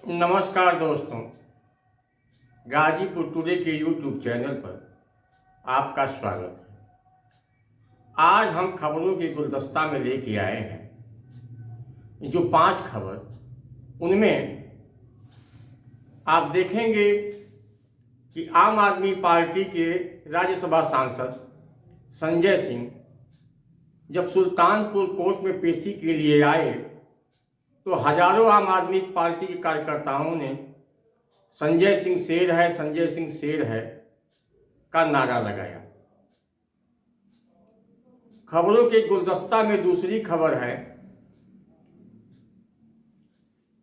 नमस्कार दोस्तों, गाजीपुर टुडे के यूट्यूब चैनल पर आपका स्वागत है। आज हम खबरों के गुलदस्ता में लेके आए हैं जो 5 खबर। उनमें आप देखेंगे कि आम आदमी पार्टी के राज्यसभा सांसद संजय सिंह जब सुल्तानपुर कोर्ट में पेशी के लिए आए तो हजारों आम आदमी पार्टी के कार्यकर्ताओं ने संजय सिंह शेर है, संजय सिंह शेर है का नारा लगाया। खबरों के गुलदस्ता में दूसरी खबर है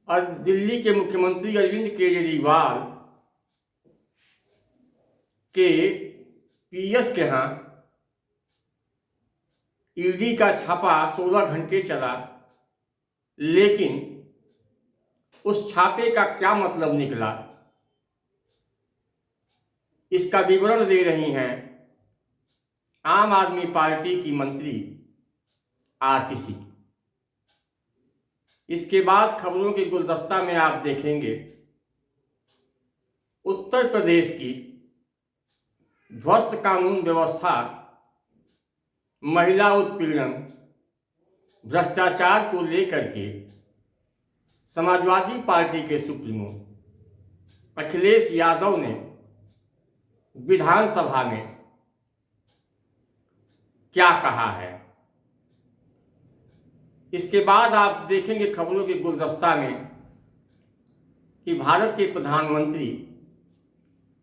और दिल्ली के मुख्यमंत्री अरविंद केजरीवाल के पीएस के यहाँ ईडी का छापा 16 घंटे चला, लेकिन उस छापे का क्या मतलब निकला, इसका विवरण दे रही हैं आम आदमी पार्टी की मंत्री आतिशी। इसके बाद खबरों के गुलदस्ता में आप देखेंगे उत्तर प्रदेश की ध्वस्त कानून व्यवस्था, महिला उत्पीड़न, भ्रष्टाचार को लेकर के समाजवादी पार्टी के सुप्रीमो अखिलेश यादव ने विधानसभा में क्या कहा है। इसके बाद आप देखेंगे खबरों के गुलदस्ता में कि भारत के प्रधानमंत्री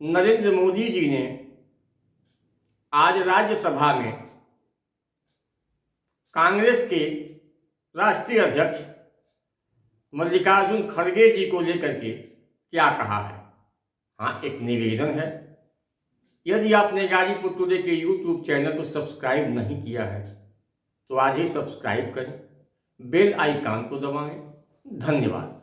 नरेंद्र मोदी जी ने आज राज्यसभा में कांग्रेस के राष्ट्रीय अध्यक्ष मल्लिकार्जुन खड़गे जी को लेकर के क्या कहा है। हाँ, एक निवेदन है, यदि आपने गाजीपुर टुडे के यूट्यूब चैनल को सब्सक्राइब नहीं किया है तो आज ही सब्सक्राइब करें, बेल आइकन को दबाएं। धन्यवाद।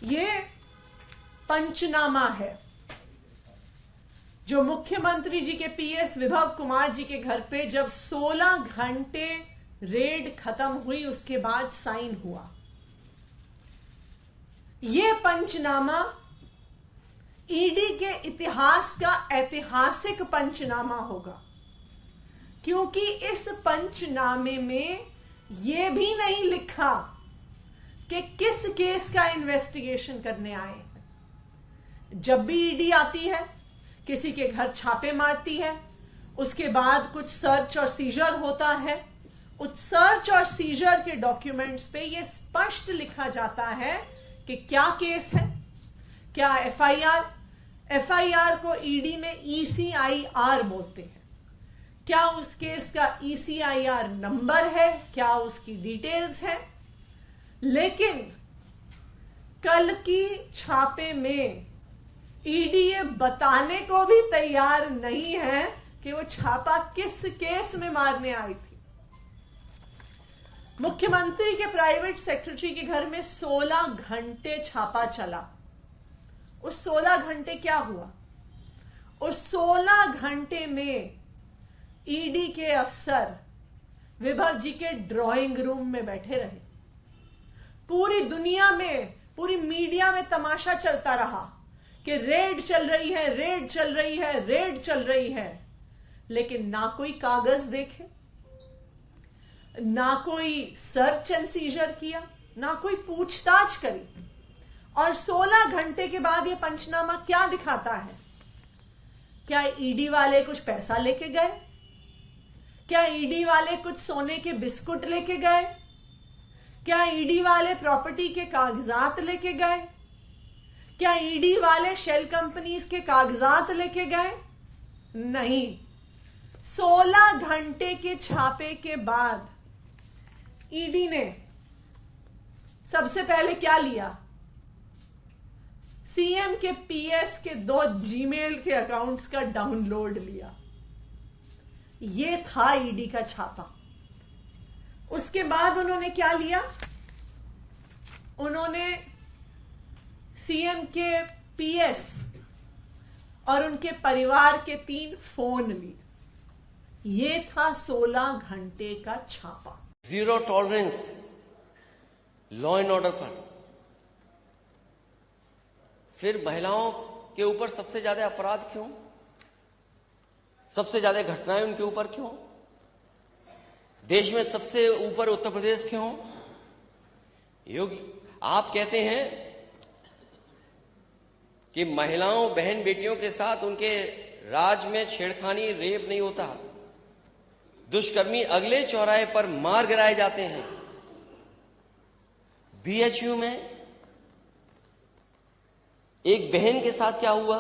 ये पंचनामा है जो मुख्यमंत्री जी के पीएस विभव कुमार जी के घर पे जब 16 घंटे रेड खत्म हुई उसके बाद साइन हुआ। ये पंचनामा ईडी के इतिहास का ऐतिहासिक पंचनामा होगा, क्योंकि इस पंचनामे में यह भी नहीं लिखा कि किस केस का इन्वेस्टिगेशन करने आए। जब भी ईडी आती है, किसी के घर छापे मारती है, उसके बाद कुछ सर्च और सीजर होता है। उस सर्च और सीजर के डॉक्यूमेंट्स पे यह स्पष्ट लिखा जाता है कि क्या केस है, क्या एफआईआर को ईडी में ईसीआईआर बोलते हैं, क्या उस केस का ईसीआईआर नंबर है, क्या उसकी डिटेल्स है। लेकिन कल की छापे में ईडी ये बताने को भी तैयार नहीं है कि वो छापा किस केस में मारने आई थी। मुख्यमंत्री के प्राइवेट सेक्रेटरी के घर में 16 घंटे छापा चला। उस 16 घंटे क्या हुआ? उस 16 घंटे में ईडी के अफसर विभव जी के ड्राइंग रूम में बैठे रहे। पूरी दुनिया में, पूरी मीडिया में तमाशा चलता रहा कि रेड चल रही है, रेड चल रही है, रेड चल रही है, लेकिन ना कोई कागज देखे, ना कोई सर्च एंड सीजर किया, ना कोई पूछताछ करी। और 16 घंटे के बाद यह पंचनामा क्या दिखाता है? क्या ईडी वाले कुछ पैसा लेके गए? क्या ईडी वाले कुछ सोने के बिस्कुट लेके गए? क्या ईडी वाले प्रॉपर्टी के कागजात लेके गए? क्या ईडी वाले शेल कंपनीज के कागजात लेके गए? नहीं, 16 घंटे के छापे के बाद ईडी ने सबसे पहले क्या लिया? सीएम के पीएस के 2 जीमेल के अकाउंट्स का डाउनलोड लिया। यह था ईडी का छापा। उसके बाद उन्होंने क्या लिया? उन्होंने सीएम के पीएस और उनके परिवार के 3 फोन लिए। यह था 16 घंटे का छापा। Zero tolerance law and order पर। फिर महिलाओं के ऊपर सबसे ज्यादा अपराध क्यों? सबसे ज्यादा घटनाएं उनके ऊपर क्यों? देश में सबसे ऊपर उत्तर प्रदेश क्यों? योगी, आप कहते हैं कि महिलाओं बहन बेटियों के साथ उनके राज में छेड़खानी रेप नहीं होता। दुष्कर्मी अगले चौराहे पर मार गिराए जाते हैं। बीएचयू में एक बहन के साथ क्या हुआ,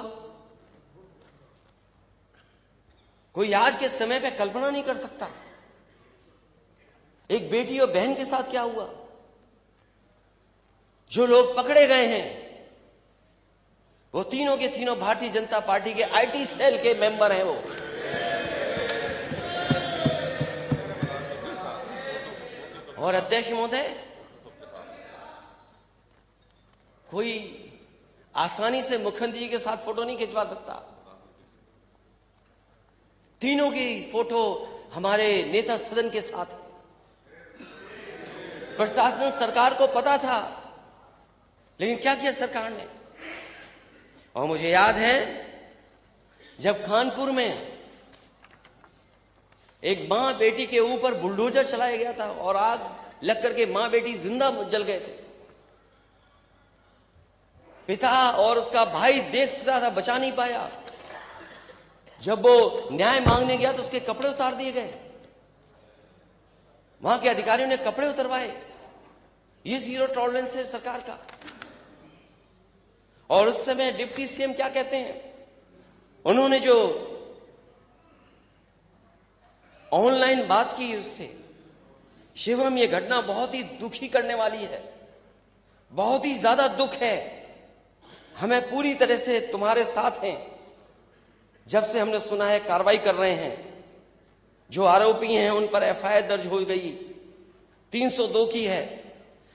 कोई आज के समय पे कल्पना नहीं कर सकता। एक बेटी और बहन के साथ क्या हुआ। जो लोग पकड़े गए हैं वो तीनों के तीनों भारतीय जनता पार्टी के आईटी सेल के मेंबर हैं। वो और अध्यक्ष महोदय, कोई आसानी से मुख्यमंत्री जी के साथ फोटो नहीं खिंचवा सकता। तीनों की फोटो हमारे नेता सदन के साथ है। प्रशासन सरकार को पता था, लेकिन क्या किया सरकार ने? और मुझे याद है जब कानपुर में एक मां बेटी के ऊपर बुलडोजर चलाया गया था और आग लग करके मां बेटी जिंदा जल गए थे। पिता और उसका भाई देखता था, बचा नहीं पाया। जब वो न्याय मांगने गया तो उसके कपड़े उतार दिए गए। वहां के अधिकारियों ने कपड़े उतरवाए। ये जीरो टॉलरेंस है सरकार का। और उस समय डिप्टी सीएम क्या कहते हैं? उन्होंने जो ऑनलाइन बात की उससे, शिवम ये घटना बहुत ही दुखी करने वाली है, बहुत ही ज्यादा दुख है। हमें पूरी तरह से तुम्हारे साथ हैं। जब से हमने सुना है कार्रवाई कर रहे हैं। जो आरोपी हैं उन पर एफआईआर दर्ज हो गई, 302 की है।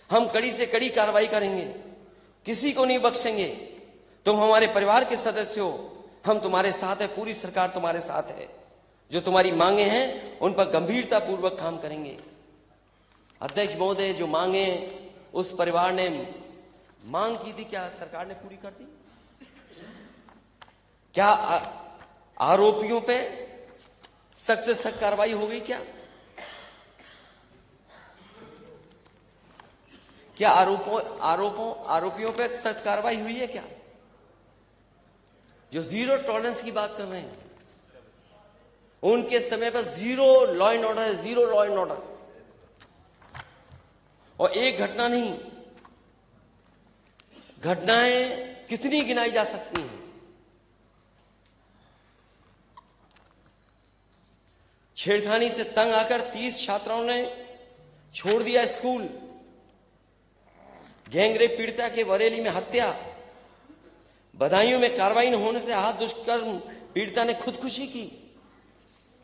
हम कड़ी से कड़ी कार्रवाई करेंगे, किसी को नहीं बख्शेंगे। तुम हमारे परिवार के सदस्य हो, हम तुम्हारे साथ हैं, पूरी सरकार तुम्हारे साथ है। जो तुम्हारी मांगे हैं उन पर गंभीरता पूर्वक काम करेंगे। अध्यक्ष महोदय, जो मांगे उस परिवार ने मांग की थी, क्या सरकार ने पूरी कर दी? क्या आरोपियों पे सख्त से सख्त कार्रवाई हो गई? क्या आरोपियों पे सख्त कार्रवाई हुई है? क्या जो जीरो टॉलरेंस की बात कर रहे हैं, उनके समय पर जीरो लॉ एंड ऑर्डर है, जीरो लॉ एंड ऑर्डर। और एक घटना नहीं, घटनाएं कितनी गिनाई जा सकती हैं। छेड़खानी से तंग आकर 30 छात्राओं ने छोड़ दिया स्कूल। गैंगरेप पीड़िता के बरेली में हत्या। बदायूं में कार्रवाई न होने से हाथ दुष्कर्म पीड़िता ने खुदकुशी की।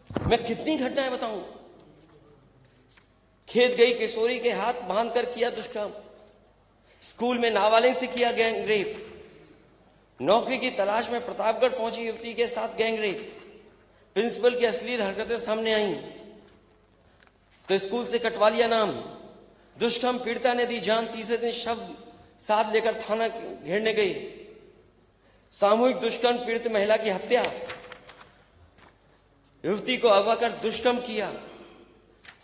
मैं कितनी घटनाएं बताऊं। खेत गई किशोरी के हाथ बांधकर किया दुष्कर्म। स्कूल में नाबालिग से किया गैंगरेप। नौकरी की तलाश में प्रतापगढ़ पहुंची युवती के साथ गैंगरेप। प्रिंसिपल की अश्लील हरकतें सामने आई तो स्कूल से कटवा लिया नाम। दुष्कर्म पीड़िता ने दी जान। तीसरे दिन शव साथ लेकर थाना घेरने गई। सामूहिक दुष्कर्म पीड़ित महिला की हत्या। युवती को अगवा कर दुष्कर्म किया।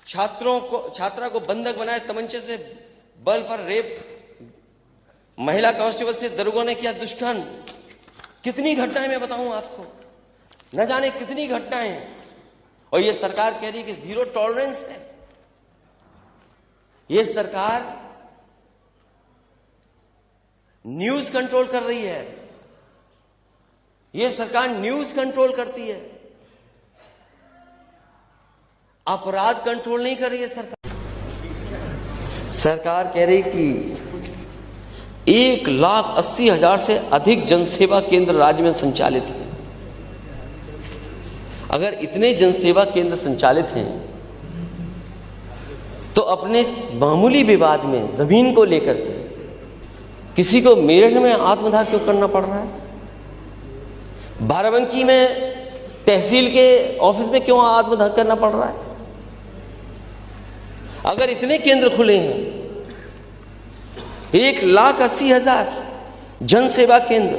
छात्रा को बंधक बनाए तमंचे से बल पर रेप। महिला कांस्टेबल से दरोगा ने किया दुष्कर्म। कितनी घटनाएं मैं बताऊं आपको, न जाने कितनी घटनाएं हैं। और ये सरकार कह रही है कि जीरो टॉलरेंस है। ये सरकार न्यूज कंट्रोल कर रही है। ये सरकार न्यूज कंट्रोल करती है। अपराध कंट्रोल नहीं कर रही है सरकार। सरकार कह रही कि 1,80,000 से अधिक जनसेवा केंद्र राज्य में संचालित हैं। अगर इतने जनसेवा केंद्र संचालित हैं तो अपने मामूली विवाद में जमीन को लेकर के किसी को मेरठ में आत्मदाह क्यों करना पड़ रहा है? बाराबंकी में तहसील के ऑफिस में क्यों आत्मदाह करना पड़ रहा है? अगर इतने केंद्र खुले हैं, 1,80,000 जन सेवा केंद्र,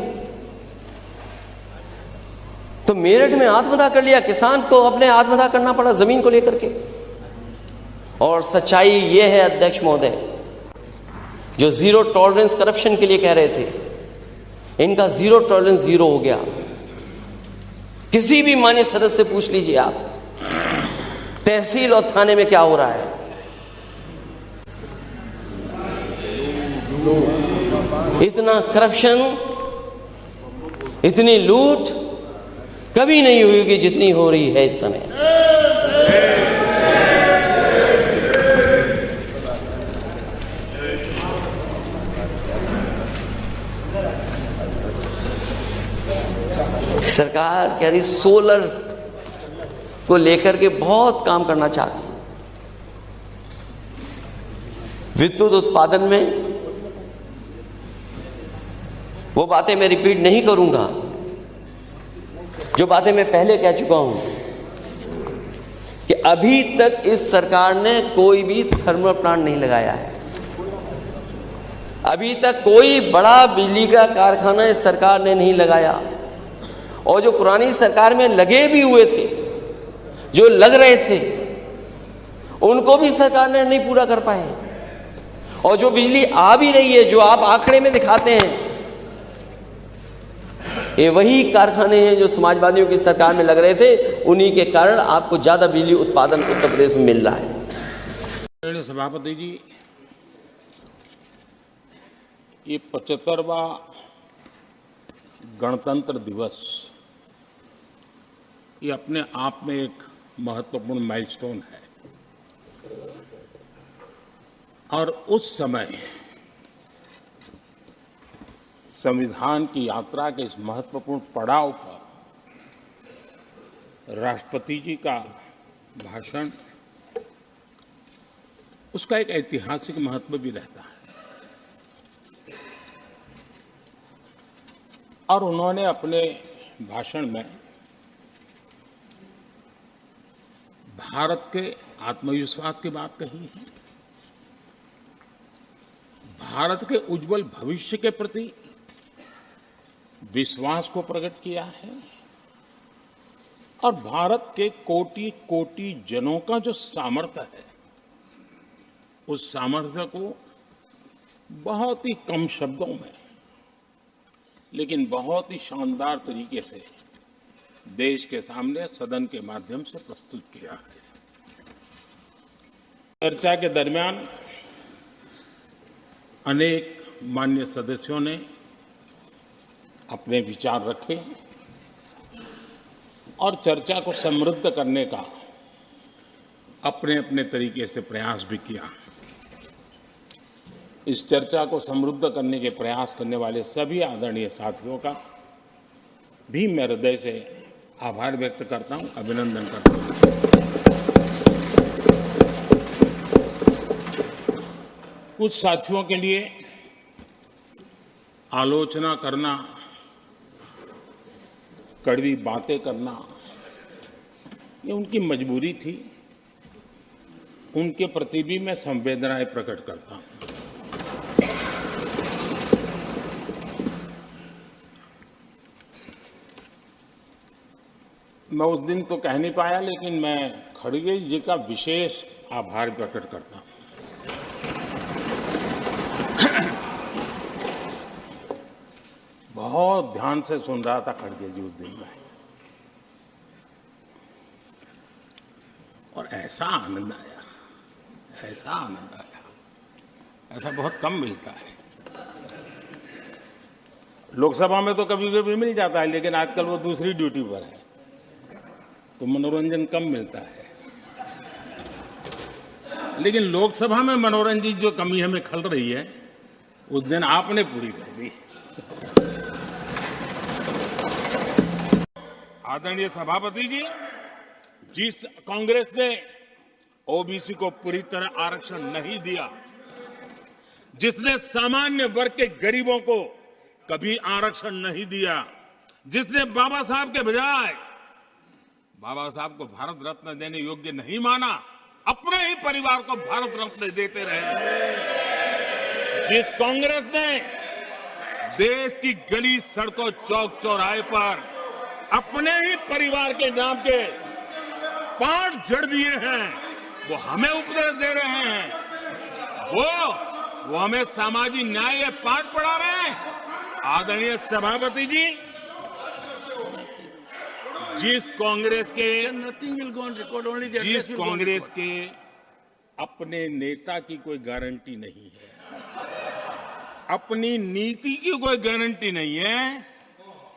तो मेरठ में आत्मदाह कर लिया, किसान को अपने आत्मदाह करना पड़ा जमीन को लेकर के। और सच्चाई यह है अध्यक्ष महोदय, जो जीरो टॉलरेंस करप्शन के लिए कह रहे थे, इनका जीरो टॉलरेंस जीरो हो गया। किसी भी मान्य सदस्य से पूछ लीजिए आप, तहसील और थाने में क्या हो रहा है। इतना करप्शन, इतनी लूट कभी नहीं हुई होगी जितनी हो रही है इस समय। सरकार कह रही सोलर को लेकर के बहुत काम करना चाहती है। विद्युत उत्पादन में वो बातें मैं रिपीट नहीं करूंगा जो बातें मैं पहले कह चुका हूं कि अभी तक इस सरकार ने कोई भी थर्मल प्लांट नहीं लगाया है। अभी तक कोई बड़ा बिजली का कारखाना इस सरकार ने नहीं लगाया। और जो पुरानी सरकार में लगे भी हुए थे, जो लग रहे थे, उनको भी सरकार ने नहीं पूरा कर पाए। और जो बिजली आ भी रही है, जो आप आंकड़े में दिखाते हैं, ये वही कारखाने हैं जो समाजवादियों की सरकार में लग रहे थे। उन्हीं के कारण आपको ज्यादा बिजली उत्पादन उत्तर प्रदेश में मिल रहा है। सभापति जी, ये 75वां गणतंत्र दिवस, ये अपने आप में एक महत्वपूर्ण माइलस्टोन है। और उस समय संविधान की यात्रा के इस महत्वपूर्ण पड़ाव पर राष्ट्रपति जी का भाषण, उसका एक ऐतिहासिक महत्व भी रहता है। और उन्होंने अपने भाषण में भारत के आत्मविश्वास की बात कही है, भारत के उज्जवल भविष्य के प्रति विश्वास को प्रकट किया है और भारत के कोटि कोटि जनों का जो सामर्थ्य है, उस सामर्थ्य को बहुत ही कम शब्दों में लेकिन बहुत ही शानदार तरीके से देश के सामने सदन के माध्यम से प्रस्तुत किया है। चर्चा के दरमियान अनेक मान्य सदस्यों ने अपने विचार रखे और चर्चा को समृद्ध करने का अपने अपने तरीके से प्रयास भी किया। इस चर्चा को समृद्ध करने के प्रयास करने वाले सभी आदरणीय साथियों का भी मैं हृदय से आभार व्यक्त करता हूं, अभिनंदन करता हूं। कुछ साथियों के लिए आलोचना करना, कड़वी बातें करना, ये उनकी मजबूरी थी। उनके प्रति भी मैं संवेदनाएं प्रकट करता हूं। मैं उस दिन तो कह नहीं पाया, लेकिन मैं खड़गे जी का विशेष आभार प्रकट करता हूं। बहुत ध्यान से सुन रहा था खड़गे जी उस दिन में, और ऐसा आनंद आया, ऐसा आनंद आया, ऐसा बहुत कम मिलता है। लोकसभा में तो कभी कभी मिल जाता है, लेकिन आजकल वो दूसरी ड्यूटी पर है तो मनोरंजन कम मिलता है। लेकिन लोकसभा में मनोरंजन की जो कमी हमें खल रही है, उस दिन आपने पूरी कर दी। आदरणीय सभापति जी, जिस कांग्रेस ने ओबीसी को पूरी तरह आरक्षण नहीं दिया, जिसने सामान्य वर्ग के गरीबों को कभी आरक्षण नहीं दिया, जिसने बाबा साहब के बजाय बाबा साहब को भारत रत्न देने योग्य नहीं माना, अपने ही परिवार को भारत रत्न देते रहे, जिस कांग्रेस ने देश की गली सड़कों चौक चौराहे पर अपने ही परिवार के नाम के पाठ जड़ दिए हैं, वो हमें उपदेश दे रहे हैं, वो हमें सामाजिक न्याय पाठ पढ़ा रहे हैं। आदरणीय सभापति जी, जिस कांग्रेस के अपने नेता की कोई गारंटी नहीं है, अपनी नीति की कोई गारंटी नहीं है,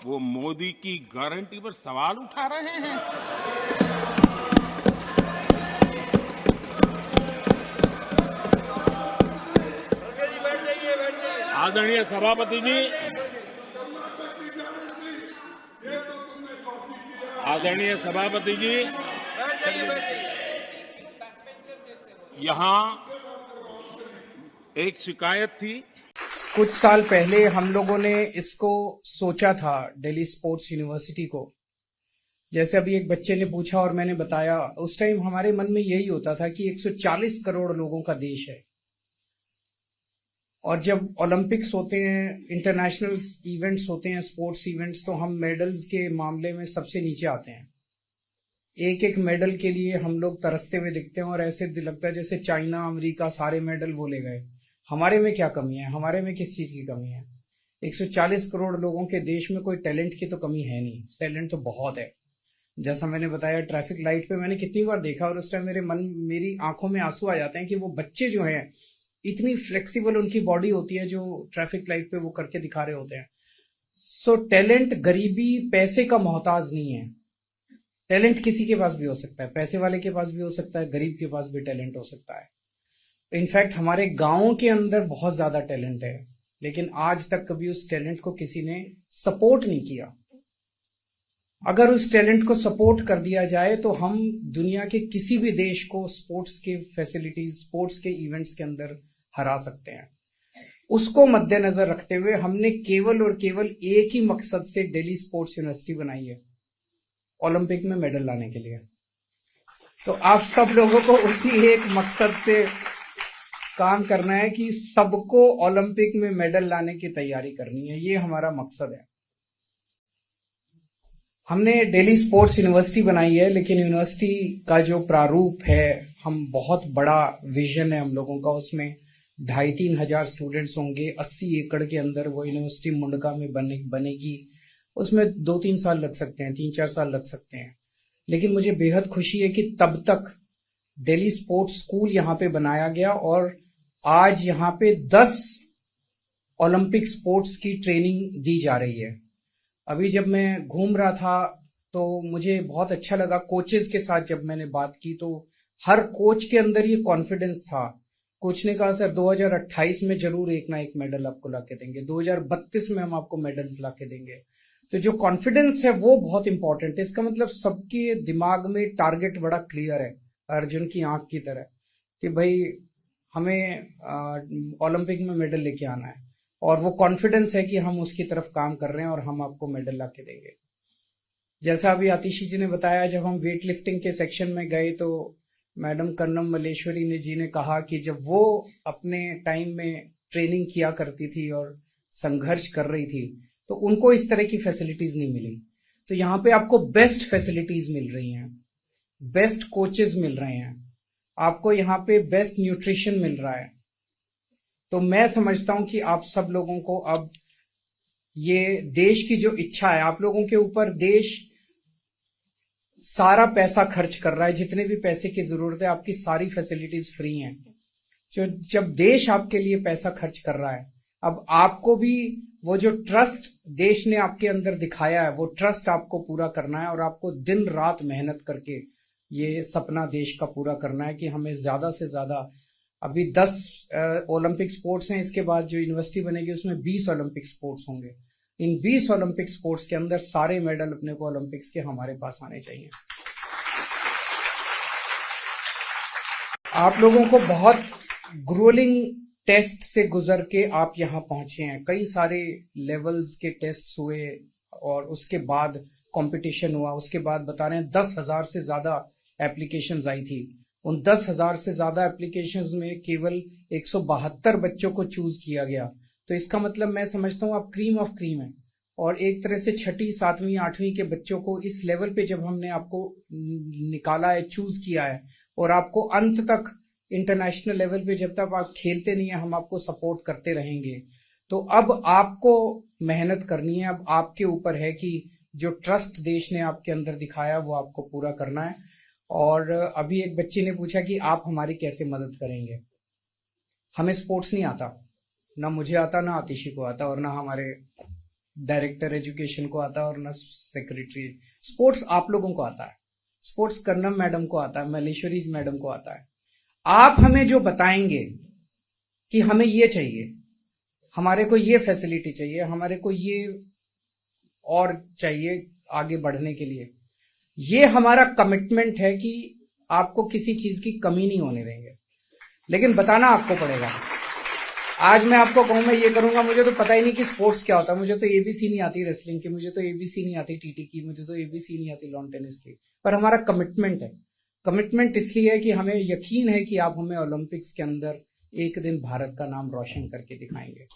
वो मोदी की गारंटी पर सवाल उठा रहे हैं। आदरणीय सभापति जी, आदरणीय सभापति जी, यहां एक शिकायत थी। कुछ साल पहले हम लोगों ने इसको सोचा था, दिल्ली स्पोर्ट्स यूनिवर्सिटी को। जैसे अभी एक बच्चे ने पूछा और मैंने बताया, उस टाइम हमारे मन में यही होता था कि 140 करोड़ लोगों का देश है, और जब ओलंपिक्स होते हैं, इंटरनेशनल इवेंट्स होते हैं, स्पोर्ट्स इवेंट्स, तो हम मेडल्स के मामले में सबसे नीचे आते हैं। एक एक मेडल के लिए हम लोग तरसते हुए दिखते हैं और ऐसे लगता है जैसे चाइना, अमेरिका सारे मेडल वो ले गए। हमारे में क्या कमी है? हमारे में किस चीज की कमी है? 140 करोड़ लोगों के देश में कोई टैलेंट की तो कमी है नहीं, टैलेंट तो बहुत है। जैसा मैंने बताया, ट्रैफिक लाइट पे मैंने कितनी बार देखा और उस टाइम मेरी आंखों में आंसू आ जाते हैं कि वो बच्चे जो हैं, इतनी फ्लेक्सिबल उनकी बॉडी होती है जो ट्रैफिक लाइट पे वो करके दिखा रहे होते हैं। सो टैलेंट गरीबी पैसे का मोहताज नहीं है। टैलेंट किसी के पास भी हो सकता है, पैसे वाले के पास भी हो सकता है, गरीब के पास भी टैलेंट हो सकता है। इनफैक्ट हमारे गांव के अंदर बहुत ज्यादा टैलेंट है, लेकिन आज तक कभी उस टैलेंट को किसी ने सपोर्ट नहीं किया। अगर उस टैलेंट को सपोर्ट कर दिया जाए तो हम दुनिया के किसी भी देश को स्पोर्ट्स के फैसिलिटीज, स्पोर्ट्स के इवेंट्स के अंदर हरा सकते हैं। उसको मद्देनजर रखते हुए हमने केवल और केवल एक ही मकसद से दिल्ली स्पोर्ट्स यूनिवर्सिटी बनाई है, ओलंपिक में मेडल लाने के लिए। तो आप सब लोगों को उसी एक मकसद से काम करना है कि सबको ओलंपिक में मेडल लाने की तैयारी करनी है, ये हमारा मकसद है। हमने दिल्ली स्पोर्ट्स यूनिवर्सिटी बनाई है, लेकिन यूनिवर्सिटी का जो प्रारूप है, हम बहुत बड़ा विजन है हम लोगों का, उसमें 2,500-3 हजार स्टूडेंट्स होंगे, 80 एकड़ के अंदर वो यूनिवर्सिटी मुंडका में बनेगी। उसमें 2-3 साल लग सकते हैं, 3-4 साल लग सकते हैं, लेकिन मुझे बेहद खुशी है कि तब तक दिल्ली स्पोर्ट्स स्कूल यहाँ पे बनाया गया और आज यहाँ पे 10 ओलंपिक स्पोर्ट्स की ट्रेनिंग दी जा रही है। अभी जब मैं घूम रहा था तो मुझे बहुत अच्छा लगा, कोचेज के साथ जब मैंने बात की तो हर कोच के अंदर ये कॉन्फिडेंस था। कोच ने कहा, सर 2028 में जरूर एक ना एक मेडल आपको लाके देंगे, 2032 में हम आपको मेडल्स लाके देंगे। तो जो कॉन्फिडेंस है वो बहुत इंपॉर्टेंट है। इसका मतलब सबके दिमाग में टारगेट बड़ा क्लियर है, अर्जुन की आंख की तरह, कि भाई हमें ओलंपिक में मेडल लेके आना है, और वो कॉन्फिडेंस है कि हम उसकी तरफ काम कर रहे हैं और हम आपको मेडल लाके देंगे। जैसा अभी आतिशी जी ने बताया, जब हम वेट लिफ्टिंग के सेक्शन में गए तो मैडम कर्णम मल्लेश्वरी जी ने कहा कि जब वो अपने टाइम में ट्रेनिंग किया करती थी और संघर्ष कर रही थी तो उनको इस तरह की फैसिलिटीज नहीं मिली। तो यहाँ पे आपको बेस्ट फैसिलिटीज मिल रही हैं, बेस्ट कोचेज मिल रहे हैं, आपको यहाँ पे बेस्ट न्यूट्रिशन मिल रहा है। तो मैं समझता हूं कि आप सब लोगों को अब ये देश की जो इच्छा है, आप लोगों के ऊपर देश सारा पैसा खर्च कर रहा है, जितने भी पैसे की जरूरत है, आपकी सारी फैसिलिटीज फ्री हैं। जब देश आपके लिए पैसा खर्च कर रहा है, अब आपको भी वो जो ट्रस्ट देश ने आपके अंदर दिखाया है, वो ट्रस्ट आपको पूरा करना है और आपको दिन रात मेहनत करके ये सपना देश का पूरा करना है कि हमें ज्यादा से ज्यादा, अभी 10 ओलंपिक स्पोर्ट्स हैं, इसके बाद जो यूनिवर्सिटी बनेगी उसमें 20 ओलंपिक स्पोर्ट्स होंगे। इन 20 ओलंपिक स्पोर्ट्स के अंदर सारे मेडल अपने को ओलंपिक्स के हमारे पास आने चाहिए। आप लोगों को बहुत ग्रोलिंग टेस्ट से गुजर के आप यहां पहुंचे हैं। कई सारे लेवल्स के टेस्ट हुए और उसके बाद कंपटीशन हुआ। उसके बाद बता रहे हैं 10,000 से ज्यादा एप्लीकेशंस आई थी। उन 10,000 से ज्यादा एप्लीकेशंस में केवल 172 बच्चों को चूज किया गया। तो इसका मतलब मैं समझता हूं आप क्रीम ऑफ क्रीम है। और एक तरह से 6ठी, 7वीं, 8वीं के बच्चों को इस लेवल पे जब हमने आपको निकाला है, चूज किया है, और आपको अंत तक इंटरनेशनल लेवल पे जब तक आप खेलते नहीं है हम आपको सपोर्ट करते रहेंगे। तो अब आपको मेहनत करनी है। अब आपके ऊपर है कि जो ट्रस्ट देश ने आपके अंदर दिखाया वो आपको पूरा करना है। और अभी एक बच्चे ने पूछा कि आप हमारी कैसे मदद करेंगे। हमें स्पोर्ट्स नहीं आता, ना मुझे आता, ना आतिशी को आता, और ना हमारे डायरेक्टर एजुकेशन को आता, और ना सेक्रेटरी। स्पोर्ट्स आप लोगों को आता है, स्पोर्ट्स कर्नम मैडम को आता है, मलेश्वरी मैडम को आता है। आप हमें जो बताएंगे कि हमें ये चाहिए, हमारे को ये फैसिलिटी चाहिए, हमारे को ये और चाहिए आगे बढ़ने के लिए, ये हमारा कमिटमेंट है कि आपको किसी चीज की कमी नहीं होने देंगे। लेकिन बताना आपको पड़ेगा। आज मैं आपको कहूं मैं ये करूंगा, मुझे तो पता ही नहीं कि स्पोर्ट्स क्या होता है, मुझे तो एबीसी नहीं आती रेसलिंग की, मुझे तो एबीसी नहीं आती टीटी की, मुझे तो एबीसी नहीं आती लॉन टेनिस की, पर हमारा कमिटमेंट है। कमिटमेंट इसलिए है कि हमें यकीन है कि आप हमें ओलंपिक्स के अंदर एक दिन भारत का नाम रोशन करके दिखाएंगे।